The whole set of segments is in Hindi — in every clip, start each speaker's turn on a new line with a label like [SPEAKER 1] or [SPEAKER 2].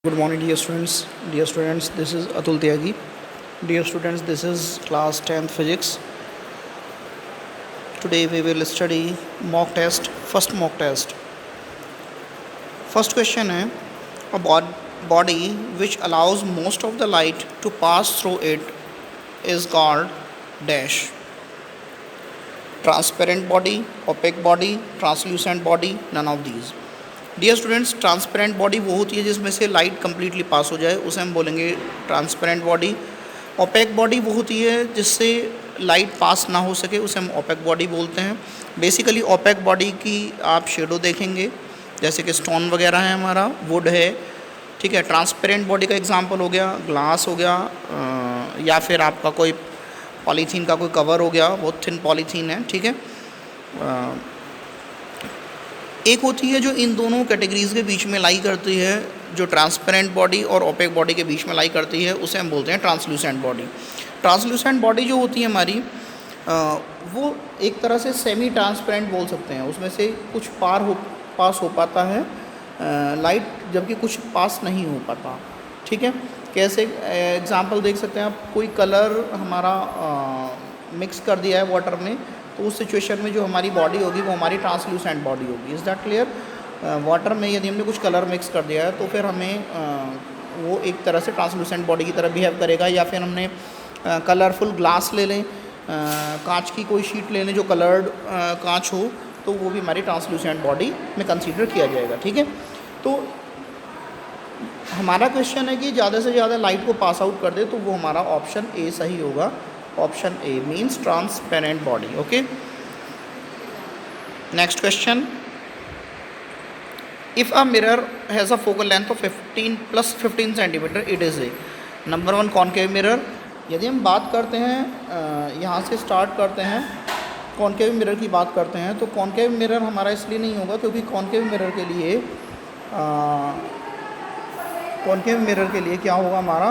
[SPEAKER 1] Good morning, dear students. Dear students, this is Atul Tyagi. Dear students, this is class 10th physics. Today we will study mock test, first mock test. First question है, a body which allows most of the light to pass through it is called dash. Transparent body, opaque body, translucent body, none of these. Dear students, transparent body वो होती है जिसमें से लाइट कम्प्लीटली पास हो जाए, उसे हम बोलेंगे ट्रांसपेरेंट बॉडी। ओपेक बॉडी वो होती है जिससे लाइट पास ना हो सके, उसे हम ओपेक बॉडी बोलते हैं। बेसिकली ओपेक बॉडी की आप शेडो देखेंगे, जैसे कि स्टोन वगैरह है, हमारा वुड है, ठीक है। ट्रांसपेरेंट बॉडी का एग्जांपल हो गया ग्लास हो गया, या फिर आपका कोई पॉलीथीन का कोई कवर हो गया, बहुत थिन पॉलीथीन है, ठीक है। एक होती है जो इन दोनों कैटेगरीज़ के बीच में लाई करती है, जो ट्रांसपेरेंट बॉडी और ओपेक बॉडी के बीच में लाई करती है, उसे हम बोलते हैं ट्रांसलूसेंट बॉडी। ट्रांसलूसेंट बॉडी जो होती है हमारी, वो एक तरह से सेमी ट्रांसपेरेंट बोल सकते हैं, उसमें से कुछ पास हो पाता है लाइट, जबकि कुछ पास नहीं हो पाता, ठीक है। कैसे एग्जांपल देख सकते हैं आप, कोई कलर हमारा मिक्स कर दिया है वाटर में, तो उस सिचुएशन में जो हमारी बॉडी होगी वो हमारी ट्रांसलूसेंट बॉडी होगी। Is that clear? वाटर में यदि हमने कुछ कलर मिक्स कर दिया है तो फिर हमें वो एक तरह से ट्रांसलूसेंट बॉडी की तरह बिहेव करेगा। या फिर हमने कलरफुल ग्लास ले लें, कांच की कोई शीट ले लें जो कलर्ड कांच हो, तो वो भी हमारी ट्रांसलूसेंट बॉडी में कंसीडर किया जाएगा, ठीक है। तो हमारा क्वेश्चन है कि ज़्यादा से ज़्यादा लाइट को पास आउट कर दे, तो वो हमारा ऑप्शन ए सही होगा। Option A means transparent body. Okay. Next question. If a mirror has a focal length of 15 plus 15 centimeter, it is a number 1 concave mirror. यदि हम बात करते हैं, यहाँ से स्टार्ट करते हैं, कॉन्केव मिरर की बात करते हैं, तो कॉन्केव मिरर हमारा इसलिए नहीं होगा क्योंकि कॉन्केव मिरर के लिए क्या होगा, हमारा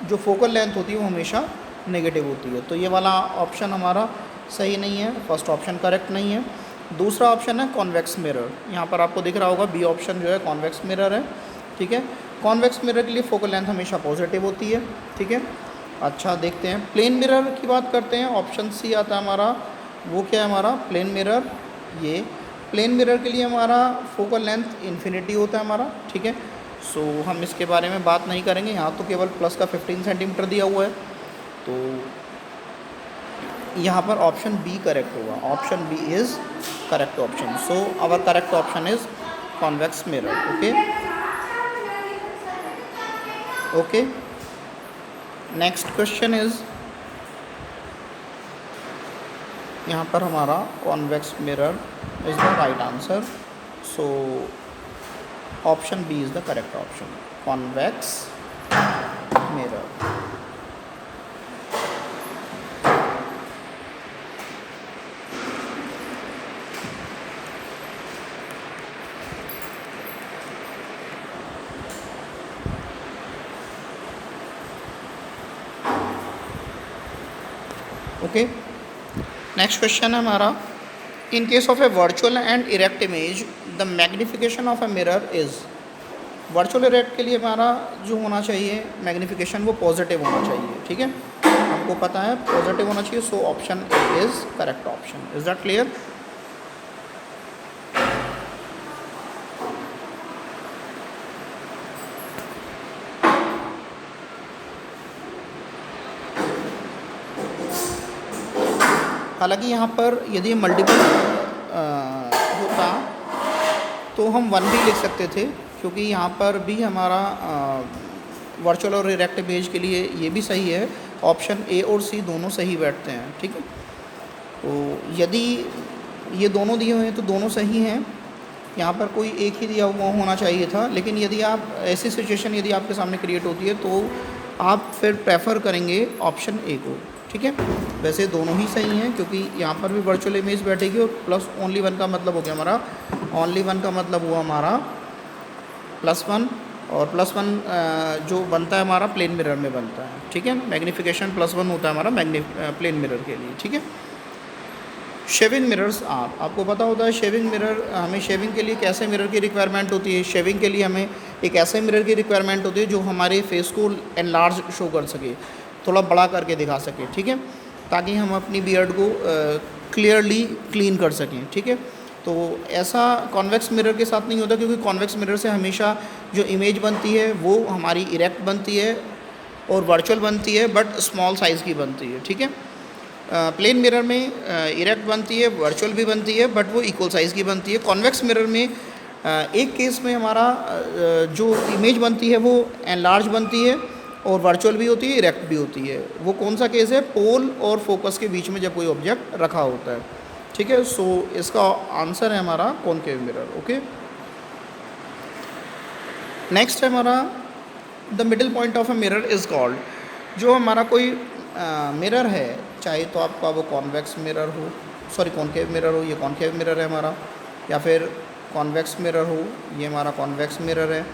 [SPEAKER 1] जो फोकल लेंथ होती है वो हमेशा नेगेटिव होती है। तो ये वाला ऑप्शन हमारा सही नहीं है, फर्स्ट ऑप्शन करेक्ट नहीं है। दूसरा ऑप्शन है कॉन्वेक्स मिरर, यहाँ पर आपको दिख रहा होगा बी ऑप्शन जो है कॉन्वेक्स मिरर है, ठीक है। कॉन्वेक्स मिरर के लिए फोकल लेंथ हमेशा पॉजिटिव होती है, ठीक है। अच्छा, देखते हैं प्लेन मिरर की बात करते हैं। ऑप्शन सी आता है हमारा, वो क्या है हमारा प्लेन मिरर। ये प्लेन मिरर के लिए हमारा फोकल लेंथ इन्फिनिटी होता है हमारा, ठीक है। सो हम इसके बारे में बात नहीं करेंगे, यहाँ तो केवल प्लस का 15 सेंटीमीटर दिया हुआ है, तो यहाँ पर ऑप्शन बी करेक्ट होगा। Option B is correct option. So our correct option is convex mirror. Okay okay, next question is, यहाँ पर हमारा convex mirror is the right answer. So option B is the correct option, convex mirror. Okay, next question है हमारा, in case of a virtual and erect image the magnification of a mirror is. Virtual erect के लिए हमारा जो होना चाहिए मैग्निफिकेशन वो पॉजिटिव होना चाहिए, ठीक है, हमको पता है पॉजिटिव होना चाहिए। So option A is correct option. Is that clear? हालांकि यहाँ पर यदि मल्टीपल होता तो हम 1 भी लिख सकते थे, क्योंकि यहाँ पर भी हमारा वर्चुअल और इरेक्ट इमेज के लिए ये भी सही है। ऑप्शन ए और सी दोनों सही बैठते हैं, ठीक है। तो यदि ये दोनों दिए हुए हैं तो दोनों सही हैं, यहाँ पर कोई एक ही दिया हुआ होना चाहिए था। लेकिन यदि आप ऐसी सिचुएशन यदि आपके सामने क्रिएट होती है तो आप फिर प्रेफर करेंगे ऑप्शन ए को, ठीक है। वैसे दोनों ही सही हैं, क्योंकि यहाँ पर भी वर्चुअल इमेज बैठेगी और प्लस ओनली 1 का मतलब हो गया हमारा, ओनली 1 का मतलब हुआ हमारा +1, और +1 जो बनता है हमारा प्लेन मिरर में बनता है, ठीक है। मैग्नीफिकेशन +1 होता है हमारा प्लेन मिरर के लिए, ठीक है। शेविंग मिरर्स आपको पता होता है शेविंग मिरर, हमें शेविंग के लिए कैसे मिरर की रिक्वायरमेंट होती है? शेविंग के लिए हमें एक ऐसे मिरर की रिक्वायरमेंट होती है जो हमारे फेस को एनलार्ज शो कर सके, थोड़ा बड़ा करके दिखा सके, ठीक है, ताकि हम अपनी बियर्ड को क्लियरली क्लीन कर सकें, ठीक है। तो ऐसा कॉन्वेक्स मिरर के साथ नहीं होता, क्योंकि कॉन्वेक्स मिरर से हमेशा जो इमेज बनती है वो हमारी इरेक्ट बनती है और वर्चुअल बनती है, बट स्मॉल साइज़ की बनती है, ठीक है। प्लेन मिरर में इरेक्ट बनती है, वर्चुअल भी बनती है, बट वो इक्वल साइज़ की बनती है। कॉन्वेक्स मिरर में एक केस में हमारा जो इमेज बनती है वो एनलार्ज बनती है और वर्चुअल भी होती है, इरेक्ट भी होती है। वो कौन सा केस है? पोल और फोकस के बीच में जब कोई ऑब्जेक्ट रखा होता है, ठीक है। सो इसका आंसर है हमारा कॉनकेव मिरर, ओके। नेक्स्ट है हमारा the middle point of a mirror is called, जो हमारा कोई मिरर है, चाहे तो आपका वो कॉन्वेक्स मिरर हो, सॉरी कॉनकेव मिरर हो, ये कॉनकेव मिरर है हमारा, या फिर कॉन्वेक्स मिरर हो, ये हमारा कॉन्वेक्स मिरर है,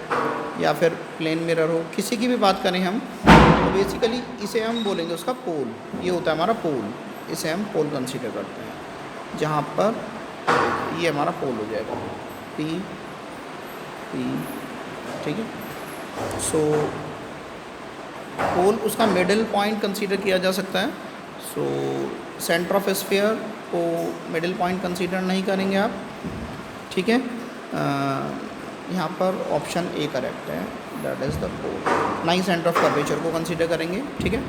[SPEAKER 1] या फिर प्लेन मिरर हो, किसी की भी बात करें हम तो बेसिकली इसे हम बोलेंगे उसका पोल, ये होता है हमारा पोल, इसे हम पोल कंसीडर करते हैं, जहाँ पर ये हमारा पोल हो जाएगा पी पी, ठीक है। सो पोल उसका मिडिल पॉइंट कंसीडर किया जा सकता है। सो सेंटर ऑफ स्फीयर को मिडिल पॉइंट कंसीडर नहीं करेंगे आप, ठीक है। यहाँ पर ऑप्शन ए करेक्ट है, दैट इज़ द पोल, ना ही सेंटर ऑफ कर्वेचर को कंसीडर करेंगे, ठीक है।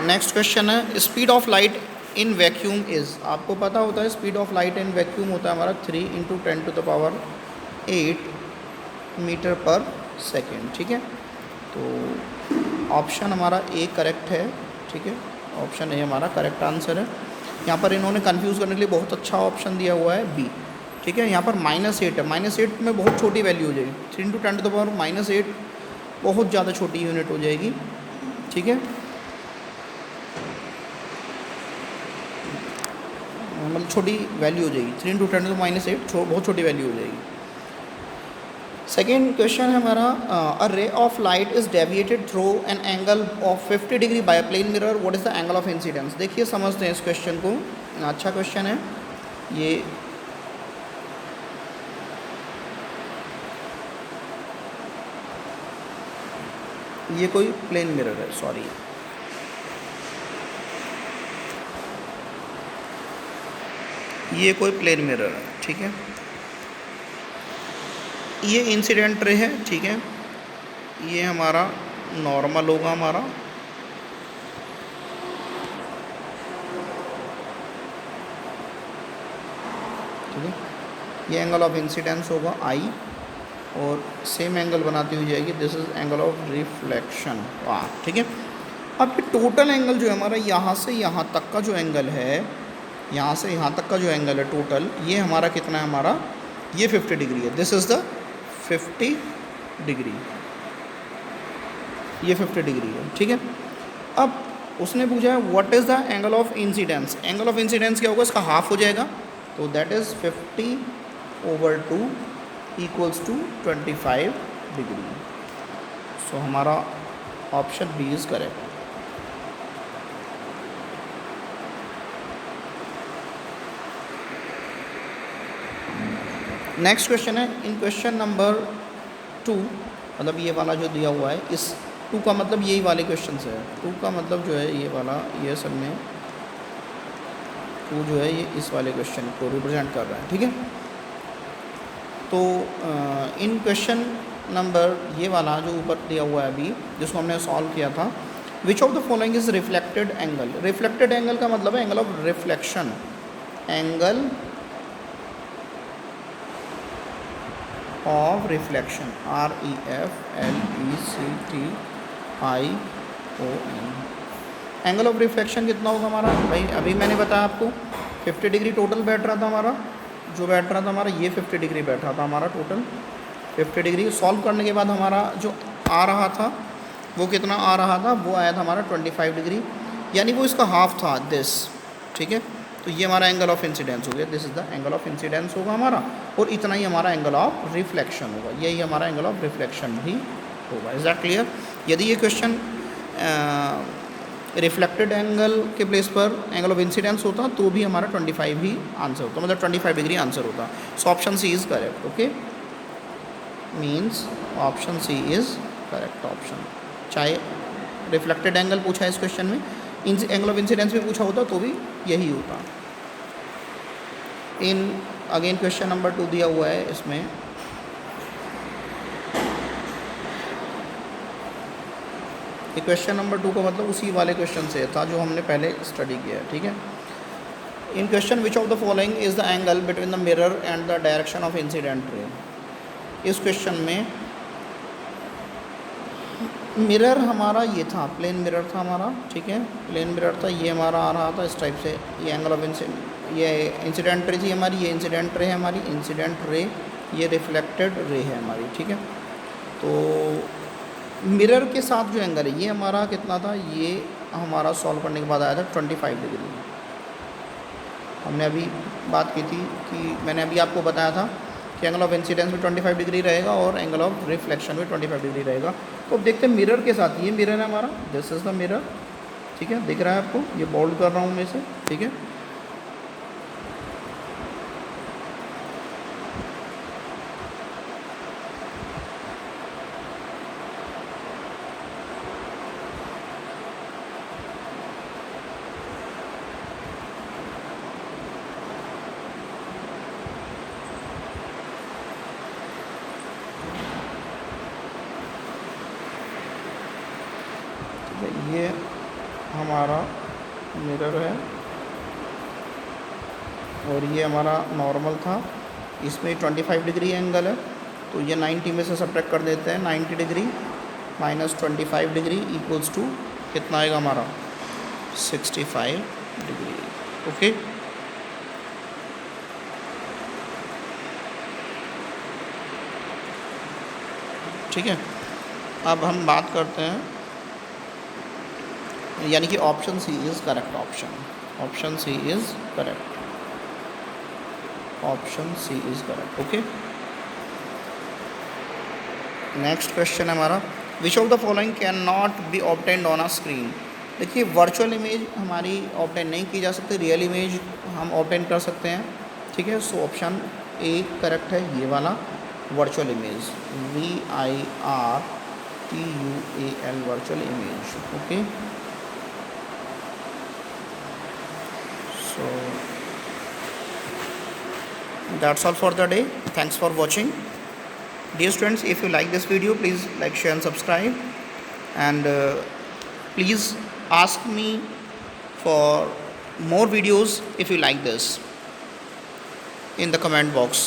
[SPEAKER 1] नेक्स्ट क्वेश्चन है speed of light in vacuum is, आपको पता होता है speed of light in vacuum होता है हमारा 3 × 10⁸ मीटर पर सेकेंड, ठीक है। तो ऑप्शन हमारा ए करेक्ट है, ठीक है, ऑप्शन ए हमारा करेक्ट आंसर है। यहाँ पर इन्होंने कंफ्यूज करने के लिए बहुत अच्छा ऑप्शन दिया हुआ है बी, ठीक है। यहाँ पर -8 है, -8 में बहुत छोटी वैल्यू हो जाएगी, 3 × 10⁻⁸ बहुत ज़्यादा छोटी यूनिट हो जाएगी, ठीक है, मतलब छोटी वैल्यू हो जाएगी, 3 × 10⁻⁸ बहुत छोटी वैल्यू हो जाएगी। सेकेंड क्वेश्चन है हमारा a ray of light is deviated through an angle of 50 degree by a plane mirror, what is the angle of incidence. देखिए समझते हैं इस क्वेश्चन को, अच्छा क्वेश्चन है ये कोई प्लेन मिरर है, सॉरी ये कोई प्लेन मिरर है, ठीक है। ये इंसिडेंट रे है, ठीक है, ये हमारा नॉर्मल होगा हमारा, ठीक है, ये एंगल ऑफ इंसिडेंस होगा आई, और सेम एंगल बनाती हुई जाएगी, this is angle of reflection, वाह, ठीक है। अब ये टोटल एंगल जो है हमारा यहाँ से यहाँ तक का जो एंगल है, यहाँ से यहाँ तक का जो एंगल है टोटल, ये हमारा कितना है, हमारा ये 50 डिग्री है, दिस इज़ द 50 डिग्री, ये 50 डिग्री है, ठीक है। अब उसने पूछा है what is the angle of incidence, angle of incidence क्या होगा, इसका हाफ हो जाएगा, तो दैट इज़ 50/2 = 25 डिग्री। सो हमारा option B is correct. Next question है इन क्वेश्चन नंबर 2, मतलब ये वाला जो दिया हुआ है, इस 2 का मतलब यही वाले क्वेश्चन से है, 2 का मतलब जो है ये वाला, ये असल में 2 जो है ये इस वाले क्वेश्चन को रिप्रेजेंट कर रहा है, ठीक है। तो इन क्वेश्चन नंबर ये वाला जो ऊपर दिया हुआ है अभी, जिसको हमने सॉल्व किया था, विच of the following is reflected angle. Reflected angle का मतलब है angle of reflection, angle of reflection, REFLECTION। Angle of reflection कितना होगा हमारा भाई, अभी मैंने बताया आपको 50 डिग्री टोटल बैठ रहा था हमारा, जो बैठ रहा था हमारा ये 50 डिग्री बैठ रहा था हमारा टोटल 50 डिग्री। सॉल्व करने के बाद हमारा जो आ रहा था वो कितना आ रहा था, वो आया था हमारा 25 डिग्री, यानी वो इसका हाफ था दिस, ठीक है। तो ये हमारा एंगल ऑफ इंसिडेंस हो गया, this is the angle of incidence होगा हमारा, और इतना ही हमारा एंगल ऑफ रिफ्लेक्शन होगा, यही हमारा एंगल ऑफ रिफ्लेक्शन भी होगा। Is that clear. यदि ये क्वेश्चन रिफ्लेक्टेड एंगल के प्लेस पर एंगल ऑफ इंसिडेंस होता तो भी हमारा 25 ही आंसर होता, मतलब 25 डिग्री आंसर होता। So option C is correct. Okay, means option C is correct option. चाहे रिफ्लेक्टेड एंगल पूछा है इस क्वेश्चन में, एंगल ऑफ इंसिडेंस भी पूछा होता तो भी यही होता। इन अगेन क्वेश्चन नंबर 2 दिया हुआ है इसमें, ये क्वेश्चन नंबर 2 का मतलब उसी वाले क्वेश्चन से था जो हमने पहले स्टडी किया है। ठीक है, in question which of the following is the angle between the mirror and the direction of incident ray. इस क्वेश्चन में मिरर हमारा ये था, प्लेन मिरर था हमारा। ठीक है, प्लेन मिरर था, ये हमारा आ रहा था इस टाइप से, ये एंगल ऑफ ये इंसिडेंट रे थी हमारी, ये इंसिडेंट रे है हमारी, इंसिडेंट रे, ये रिफ्लेक्टेड रे है हमारी। ठीक है, तो मिरर के साथ जो एंगल है ये हमारा कितना था, ये हमारा सॉल्व करने के बाद आया था 25 डिग्री। हमने अभी बात की थी कि मैंने अभी आपको बताया था कि एंगल ऑफ इंसिडेंस में 25 डिग्री रहेगा और एंगल ऑफ रिफ्लेक्शन में 25 डिग्री रहेगा। तो अब देखते हैं मिरर के साथ, ये मिरर है हमारा, दिस इज़ द मिरर। ठीक है, दिख रहा है आपको, ये बोल्ड कर रहा हूँ मैं इसे। ठीक है, ये हमारा मिरर है और ये हमारा नॉर्मल था, इसमें 25 डिग्री एंगल है, तो ये 90 में से सब्ट्रैक्ट कर देते हैं। 90 degree minus 25 degree equals to कितना आएगा हमारा 65 डिग्री। ओके, ठीक है, अब हम बात करते हैं, यानी कि option C is correct option. Option C is correct, option C is correct. Okay, next question है हमारा, which of the following can not be obtained on a screen. देखिए, वर्चुअल इमेज हमारी ऑब्टेन नहीं की जा सकती, रियल इमेज हम ऑब्टेन कर सकते हैं। ठीक है, सो ऑप्शन ए करेक्ट है, ये वाला virtual image, VIRTUAL virtual image. Okay, so that's all for the day. Thanks for watching. Dear students, if you like this video, please like, share and subscribe, and please ask me for more videos if you like this in the comment box.